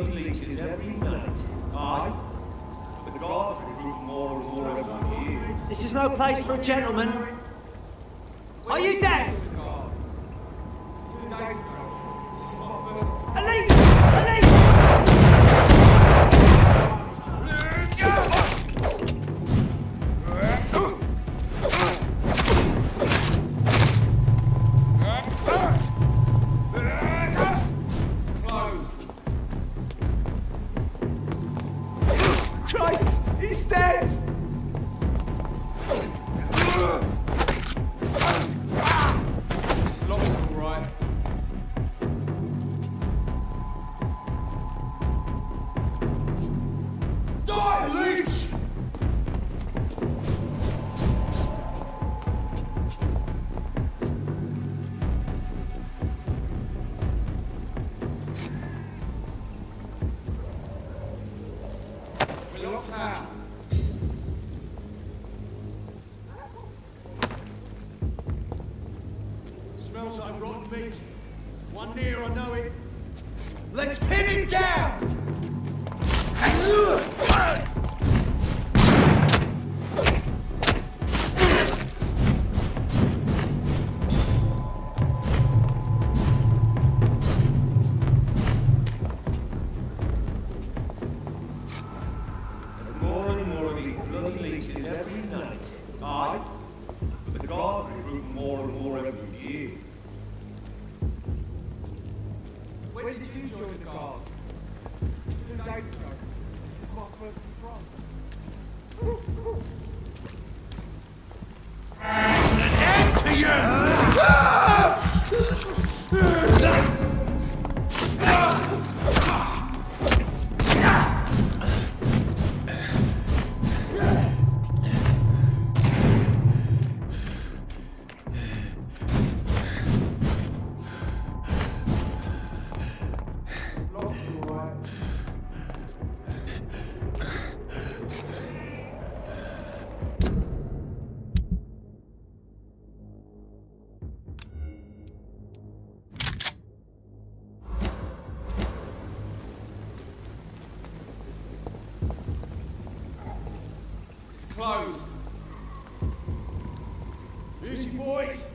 bloody leeches every night. Aye. But the guards recruit more and more every year. This is no place for a gentleman. Are you deaf? 2 days ago, this is my first... Elite! Elite! Christ! He's dead! It's locked all right. Die, leech! We're locked out. Smells like rotten meat. One near, I know it. Let's pin him down! More and more of these bloody leeches every night. Aye. But the guards recruit more and more every year. When did you join the guard? 2 days ago. This is my first patrol. An end to you! Closed. Easy, boys.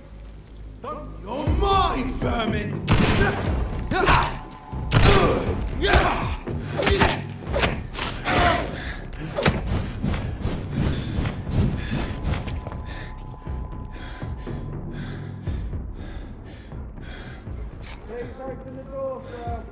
Don't. You're mine, vermin. Please open the door, sir.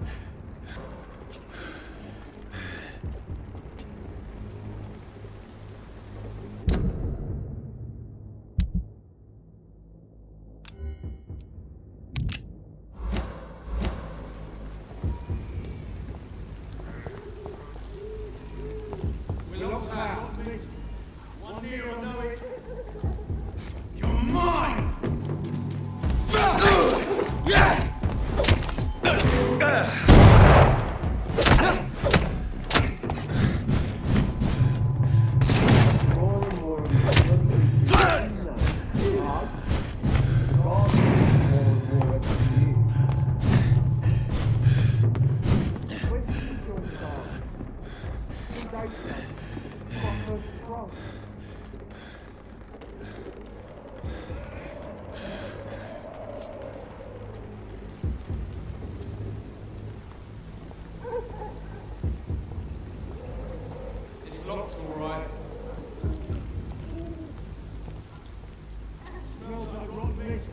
One near, I know it. You're mine! It's locked all right. Smells like rotten meat.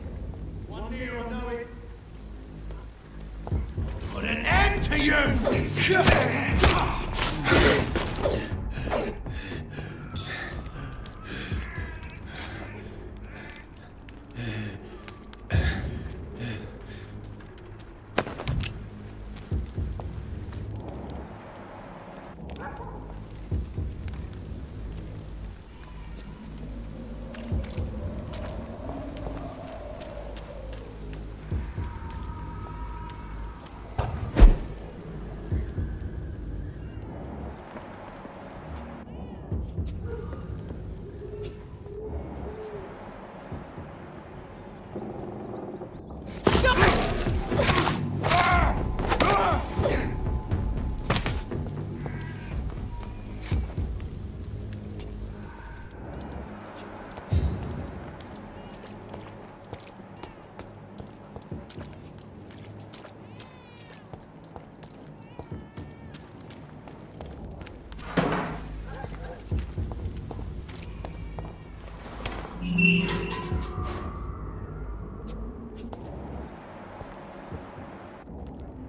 One near, I know it. Put an end to you!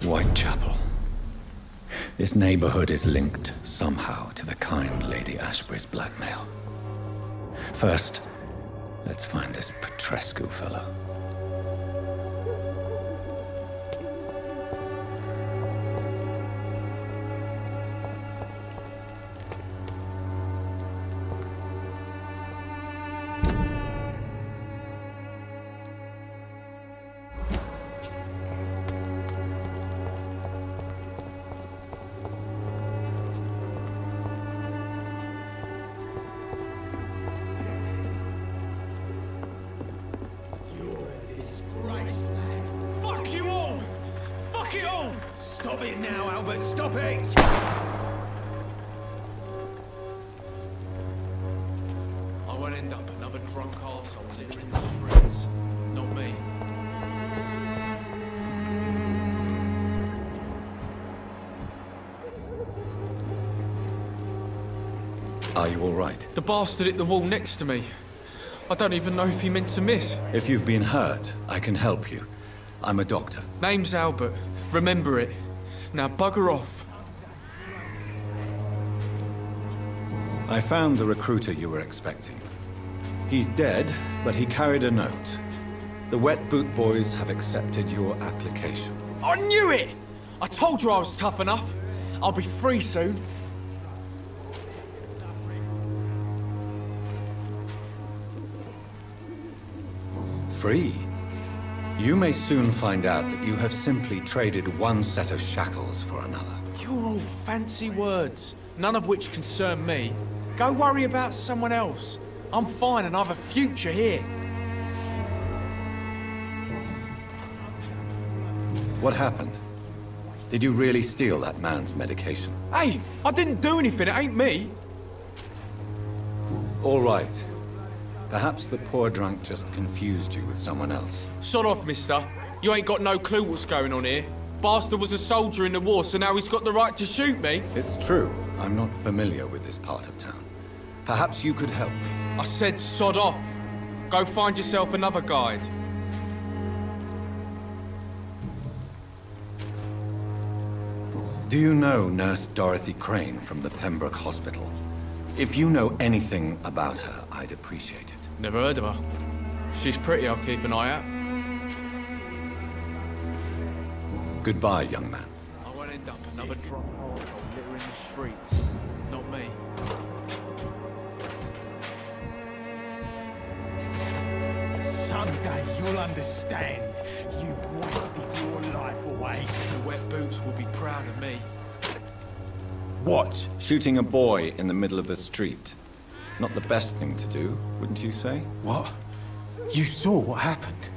Whitechapel. This neighborhood is linked somehow to the kind Lady Ashbury's blackmail. First, let's find this Petrescu fellow. Stop it now, Albert! Stop it! I won't end up another drunk arsehole littering the streets. Not me. Are you all right? The bastard hit the wall next to me. I don't even know if he meant to miss. If you've been hurt, I can help you. I'm a doctor. Name's Albert. Remember it. Now bugger off. I found the recruiter you were expecting. He's dead, but he carried a note. The Wet Boot Boys have accepted your application. I knew it! I told you I was tough enough. I'll be free soon. Free? You may soon find out that you have simply traded one set of shackles for another. You're all fancy words, none of which concern me. Go worry about someone else. I'm fine and I have a future here. What happened? Did you really steal that man's medication? Hey, I didn't do anything, it ain't me. All right. Perhaps the poor drunk just confused you with someone else. Sod off, mister. You ain't got no clue what's going on here. Bastard was a soldier in the war, so now he's got the right to shoot me. It's true. I'm not familiar with this part of town. Perhaps you could help me. I said sod off. Go find yourself another guide. Do you know Nurse Dorothy Crane from the Pembroke Hospital? If you know anything about her, I'd appreciate it. Never heard of her. She's pretty, I'll keep an eye out. Goodbye, young man. I won't end up another drunk arsehole littering the streets. Not me. Someday you'll understand. You wasted your life away. The Wet Boots will be proud of me. What? Shooting a boy in the middle of the street. Not the best thing to do, wouldn't you say? What? You saw what happened?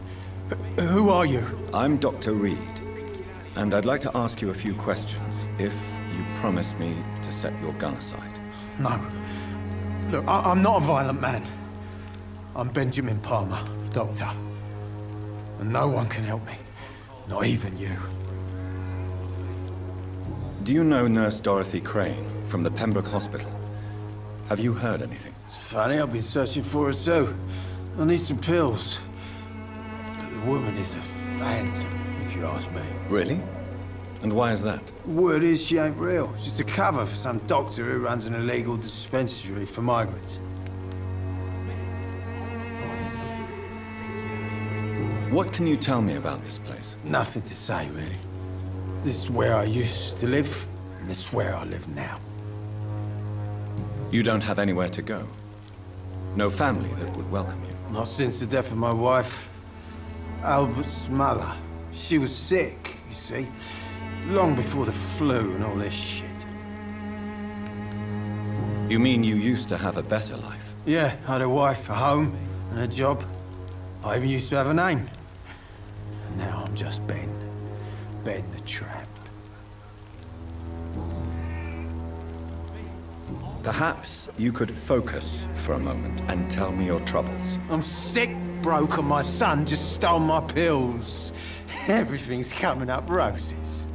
Who are you? I'm Dr. Reed, and I'd like to ask you a few questions, if you promise me to set your gun aside. No. Look, I'm not a violent man. I'm Benjamin Palmer, doctor. And no one can help me. Not even you. Do you know Nurse Dorothy Crane from the Pembroke Hospital? Have you heard anything? It's funny, I've been searching for her too. I need some pills. But the woman is a phantom, if you ask me. Really? And why is that? Word is she ain't real. She's a cover for some doctor who runs an illegal dispensary for migrants. What can you tell me about this place? Nothing to say, really. This is where I used to live, and this is where I live now. You don't have anywhere to go? No family that would welcome you? Not since the death of my wife, Albert's mother. She was sick, you see. Long before the flu and all this shit. You mean you used to have a better life? Yeah, I had a wife, a home, and a job. I even used to have a name. And now I'm just Ben. Ben the Tramp. Perhaps you could focus for a moment and tell me your troubles. I'm sick, broke, and my son just stole my pills. Everything's coming up roses.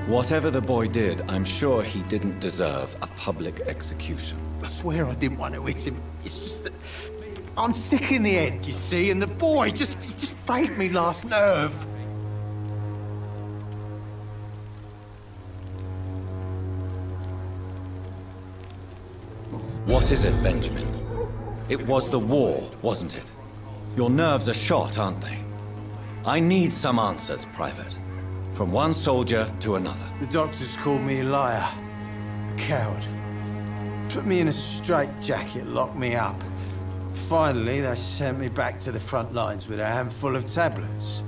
Whatever the boy did, I'm sure he didn't deserve a public execution. I swear I didn't want to hit him. It's just that I'm sick in the head, you see, and the boy he just failed me last nerve. What is it, Benjamin? It was the war, wasn't it? Your nerves are shot, aren't they? I need some answers, Private. From one soldier to another. The doctors called me a liar, a coward. Put me in a straitjacket, locked me up. Finally, they sent me back to the front lines with a handful of tablets.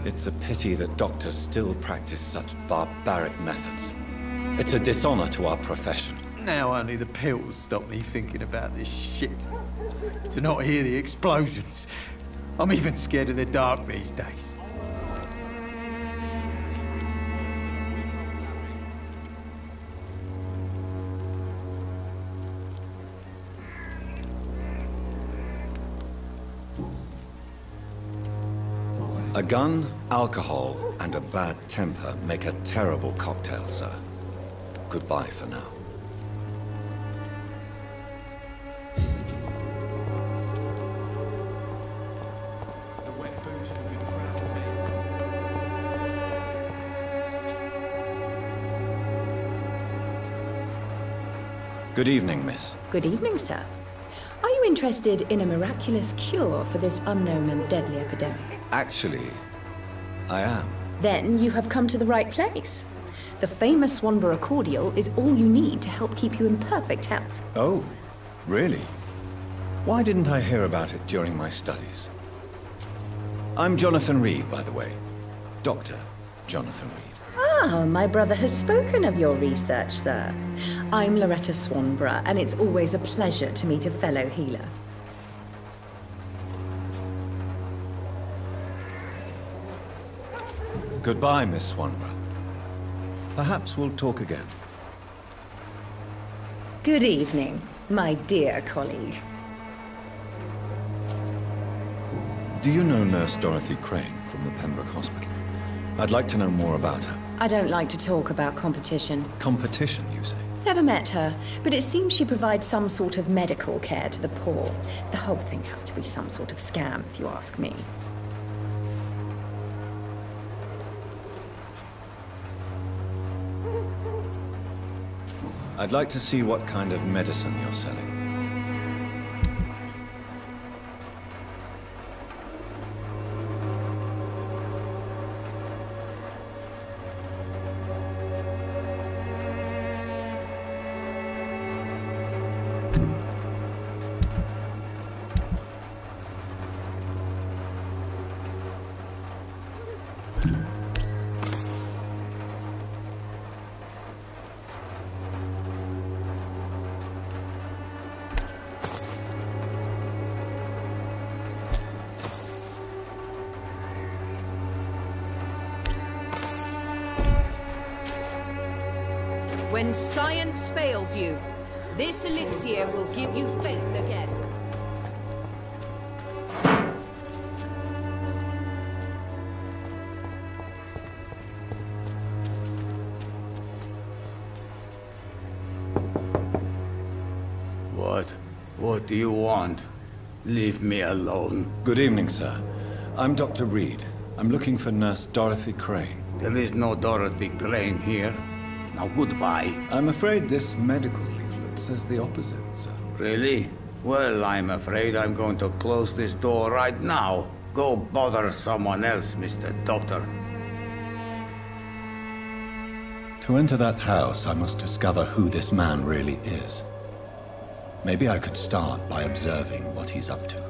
It's a pity that doctors still practice such barbaric methods. It's a dishonor to our profession. Now only the pills stop me thinking about this shit. To not hear the explosions. I'm even scared of the dark these days. A gun, alcohol, and a bad temper make a terrible cocktail, sir. Goodbye for now. The wet boots will be proud of me. Good evening, miss. Good evening, sir. Are you interested in a miraculous cure for this unknown and deadly epidemic? Actually, I am. Then you have come to the right place. The famous Swanborough cordial is all you need to help keep you in perfect health. Oh, really? Why didn't I hear about it during my studies? I'm Jonathan Reed, by the way. Dr. Jonathan Reed. Ah, my brother has spoken of your research, sir. I'm Loretta Swanborough, and it's always a pleasure to meet a fellow healer. Goodbye, Miss Swanborough. Perhaps we'll talk again. Good evening, my dear colleague. Do you know Nurse Dorothy Crane from the Pembroke Hospital? I'd like to know more about her. I don't like to talk about competition. Competition, you say? Never met her, but it seems she provides some sort of medical care to the poor. The whole thing has to be some sort of scam, if you ask me. I'd like to see what kind of medicine you're selling. When science fails you, this elixir will give you faith again. What do you want? Leave me alone. Good evening, sir. I'm Dr. Reed. I'm looking for Nurse Dorothy Crane. There is no Dorothy Crane here. Now goodbye. I'm afraid this medical leaflet says the opposite, sir. Really? Well, I'm afraid I'm going to close this door right now. Go bother someone else, Mr. Doctor. To enter that house, I must discover who this man really is. Maybe I could start by observing what he's up to.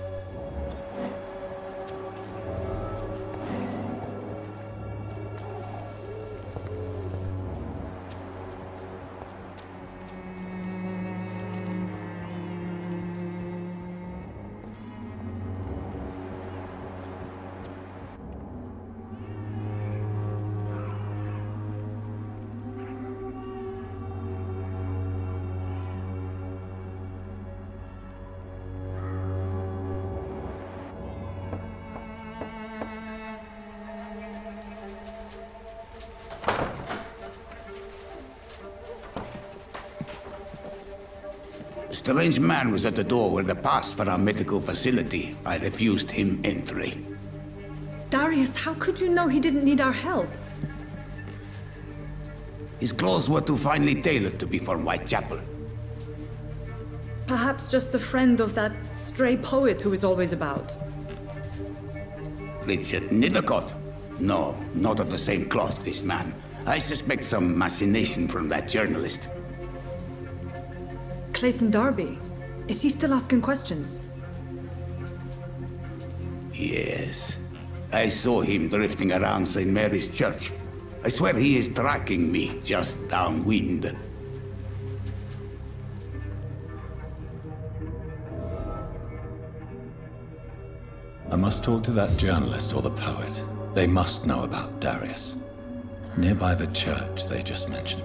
A strange man was at the door with a pass for our medical facility. I refused him entry. Darius, how could you know he didn't need our help? His clothes were too finely tailored to be for Whitechapel. Perhaps just a friend of that stray poet who is always about. Richard Nethercott? No, not of the same cloth, this man. I suspect some machination from that journalist. Clayton Darby. Is he still asking questions? Yes. I saw him drifting around St. Mary's Church. I swear he is tracking me just downwind. I must talk to that journalist or the poet. They must know about Darius. Nearby the church they just mentioned.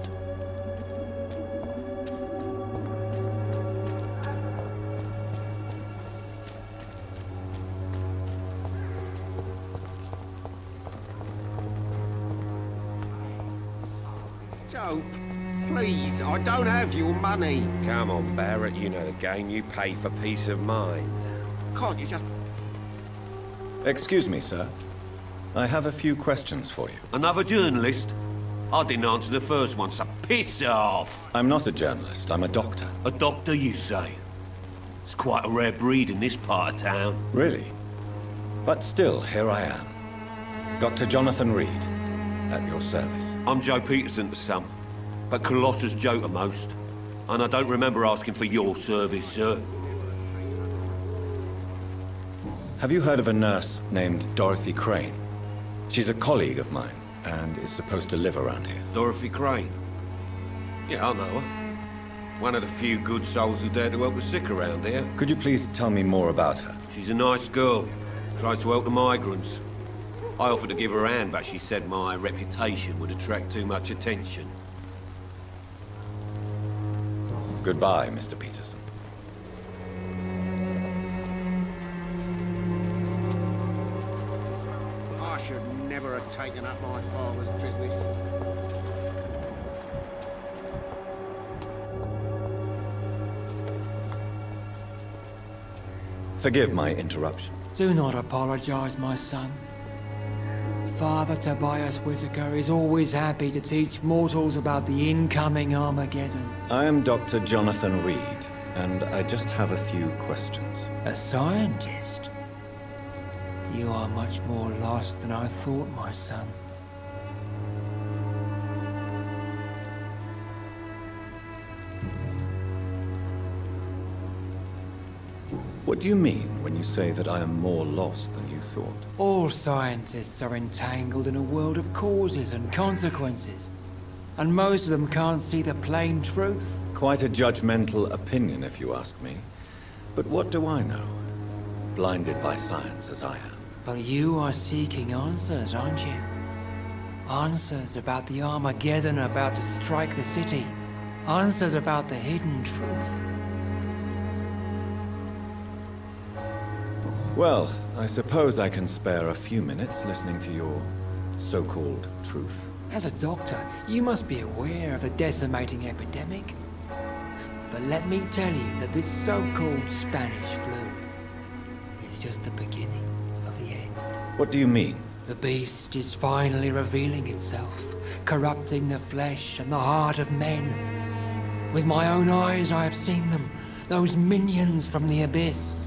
Don't. Please, I don't have your money. Come on, Barrett, you know the game. You pay for peace of mind. Can't you just... Excuse me, sir. I have a few questions for you. Another journalist? I didn't answer the first one, so piss off! I'm not a journalist, I'm a doctor. A doctor, you say? It's quite a rare breed in this part of town. Really? But still, here I am. Dr. Jonathan Reed, at your service. I'm Joe Peterson to some, but Colossus Joe to most. And I don't remember asking for your service, sir. Have you heard of a nurse named Dorothy Crane? She's a colleague of mine, and is supposed to live around here. Dorothy Crane? Yeah, I know her. One of the few good souls who dare to help the sick around here. Could you please tell me more about her? She's a nice girl. Tries to help the migrants. I offered to give her a hand, but she said my reputation would attract too much attention. Goodbye, Mr. Peterson. I should never have taken up my father's business. Forgive my interruption. Do not apologize, my son. Father Tobias Whitaker is always happy to teach mortals about the incoming Armageddon. I am Dr. Jonathan Reed, and I just have a few questions. A scientist? You are much more lost than I thought, my son. What do you mean when you say that I am more lost than you thought? All scientists are entangled in a world of causes and consequences. And most of them can't see the plain truth. Quite a judgmental opinion, if you ask me. But what do I know? Blinded by science as I am. But you are seeking answers, aren't you? Answers about the Armageddon about to strike the city. Answers about the hidden truth. Well, I suppose I can spare a few minutes listening to your so-called truth. As a doctor, you must be aware of the decimating epidemic. But let me tell you that this so-called Spanish flu is just the beginning of the end. What do you mean? The beast is finally revealing itself, corrupting the flesh and the heart of men. With my own eyes I have seen them, those minions from the abyss.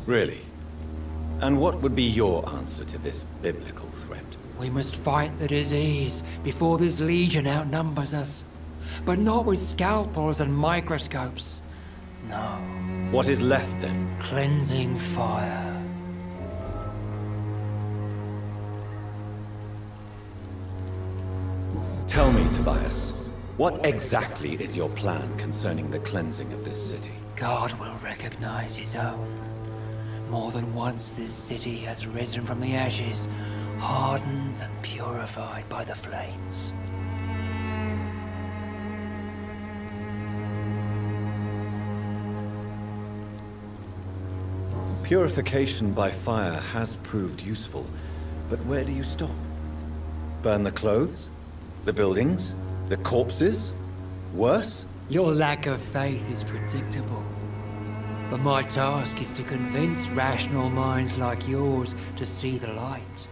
Really? And what would be your answer to this biblical threat? We must fight the disease before this legion outnumbers us. But not with scalpels and microscopes. No. What is left then? Cleansing fire. Tell me, Tobias, what exactly is your plan concerning the cleansing of this city? God will recognize his own. More than once this city has risen from the ashes, hardened and purified by the flames. Purification by fire has proved useful, but where do you stop? Burn the clothes? The buildings? The corpses? Worse? Your lack of faith is predictable. But my task is to convince rational minds like yours to see the light.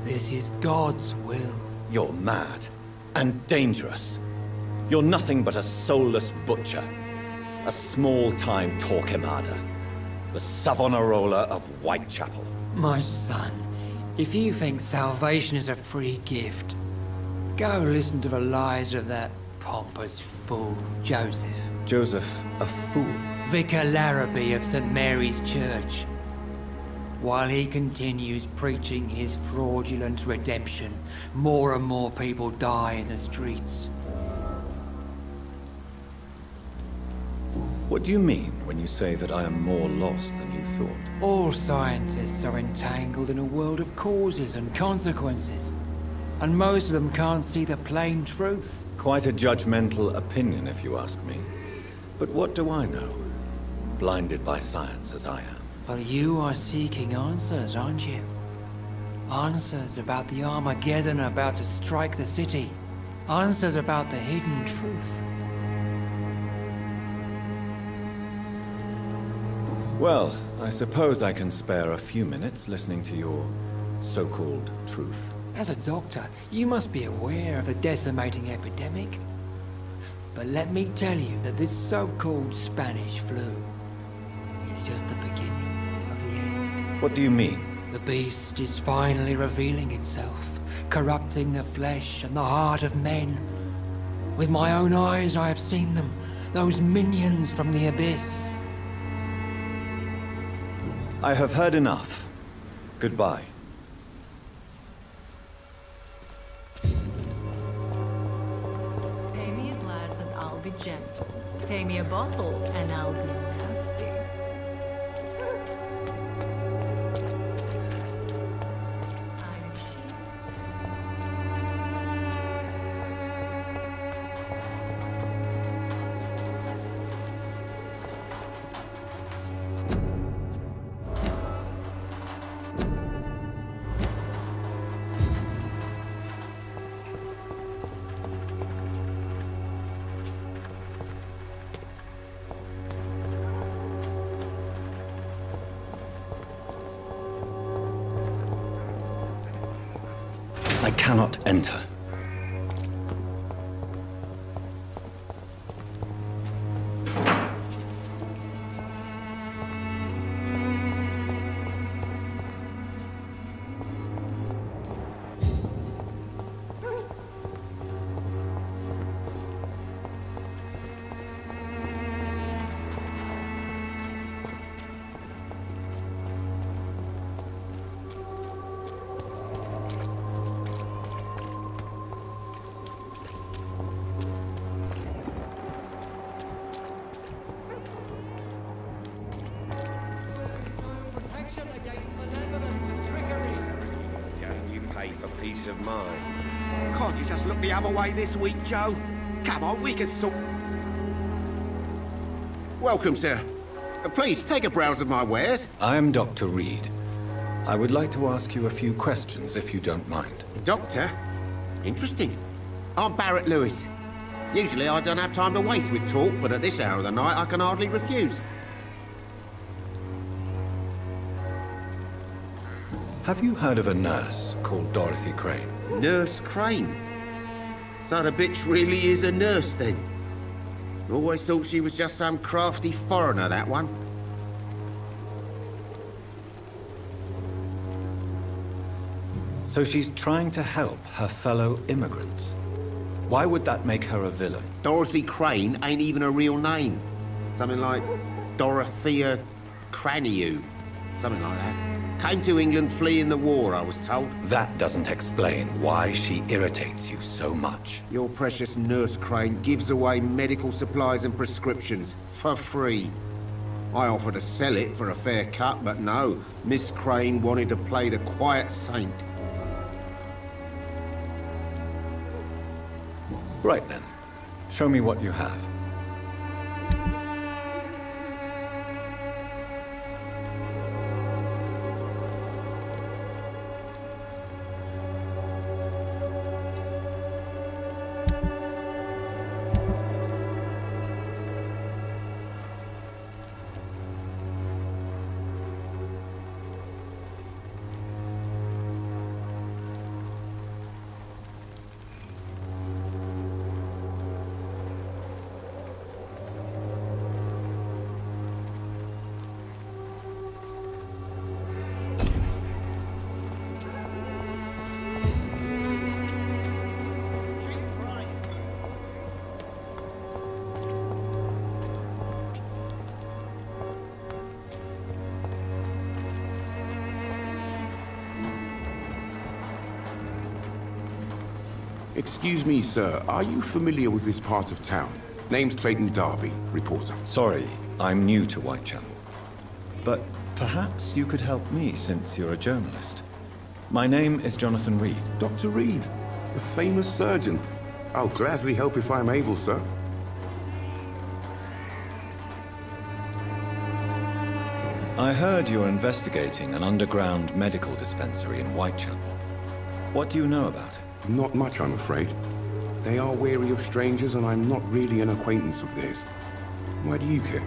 This is God's will. You're mad. And dangerous. You're nothing but a soulless butcher. A small-time Torquemada. The Savonarola of Whitechapel. My son, if you think salvation is a free gift, go listen to the lies of that pompous fool, Joseph. Joseph, a fool? Vicar Larrabee of St. Mary's Church. While he continues preaching his fraudulent redemption, more and more people die in the streets. What do you mean when you say that I am more lost than you thought? All scientists are entangled in a world of causes and consequences, and most of them can't see the plain truth. Quite a judgmental opinion, if you ask me. But what do I know? Blinded by science as I am. But you are seeking answers, aren't you? Answers about the Armageddon about to strike the city. Answers about the hidden truth. Well, I suppose I can spare a few minutes listening to your so-called truth. As a doctor, you must be aware of the decimating epidemic. But let me tell you that this so-called Spanish flu is just the beginning of the end. What do you mean? The beast is finally revealing itself, corrupting the flesh and the heart of men. With my own eyes I have seen them, those minions from the abyss. I have heard enough. Goodbye. Pay me a glass and I'll be gentle. Pay me a bottle and I'll be nasty. I cannot enter. Peace of mind. Can't you just look the other way this week, Joe? Come on, we can sort... Welcome, sir. Please, take a browse of my wares. I am Dr. Reed. I would like to ask you a few questions, if you don't mind. Doctor? Interesting. I'm Barrett Lewis. Usually I don't have time to waste with talk, but at this hour of the night I can hardly refuse. Have you heard of a nurse called Dorothy Crane? Nurse Crane? So the bitch really is a nurse, then? Always thought she was just some crafty foreigner, that one. So she's trying to help her fellow immigrants. Why would that make her a villain? Dorothy Crane ain't even a real name. Something like Dorothea Craniu. Something like that. Came to England fleeing the war, I was told. That doesn't explain why she irritates you so much. Your precious Nurse Crane gives away medical supplies and prescriptions for free. I offered to sell it for a fair cut, but no. Miss Crane wanted to play the quiet saint. Right then. Show me what you have. Excuse me, sir. Are you familiar with this part of town? Name's Clayton Darby, reporter. Sorry, I'm new to Whitechapel. But perhaps you could help me since you're a journalist. My name is Jonathan Reed. Dr. Reed, the famous surgeon. I'll gladly help if I'm able, sir. I heard you're investigating an underground medical dispensary in Whitechapel. What do you know about it? Not much, I'm afraid. They are wary of strangers, and I'm not really an acquaintance of theirs. Why do you care?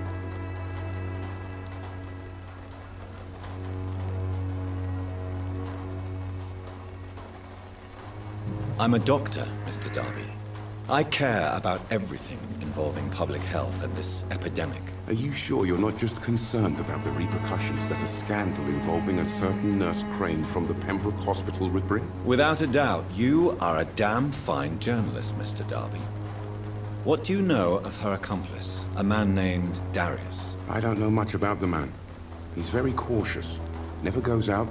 I'm a doctor, Mr. Darby. I care about everything involving public health and this epidemic. Are you sure you're not just concerned about the repercussions that a scandal involving a certain Nurse Crane from the Pembroke Hospital would bring? Without a doubt, you are a damn fine journalist, Mr. Darby. What do you know of her accomplice, a man named Darius? I don't know much about the man. He's very cautious, never goes out,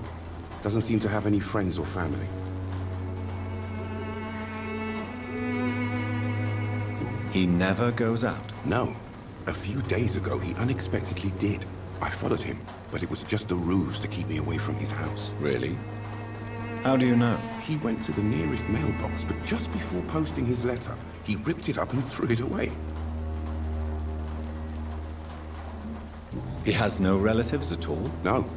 doesn't seem to have any friends or family. He never goes out? No. A few days ago, he unexpectedly did. I followed him, but it was just a ruse to keep me away from his house. Really? How do you know? He went to the nearest mailbox, but just before posting his letter, he ripped it up and threw it away. He has no relatives at all? No.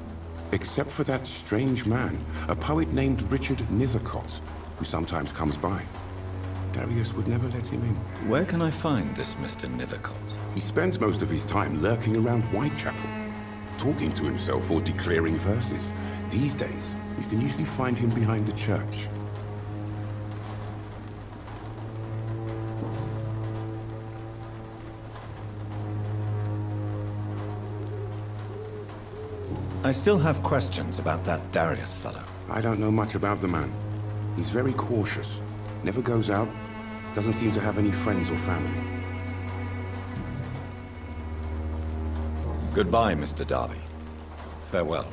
Except for that strange man, a poet named Richard Nethercott, who sometimes comes by. Darius would never let him in. Where can I find this Mr. Nethercott? He spends most of his time lurking around Whitechapel, talking to himself or declaring verses. These days, you can usually find him behind the church. I still have questions about that Darius fellow. I don't know much about the man. He's very cautious, never goes out, doesn't seem to have any friends or family. Goodbye, Mr. Darby. Farewell.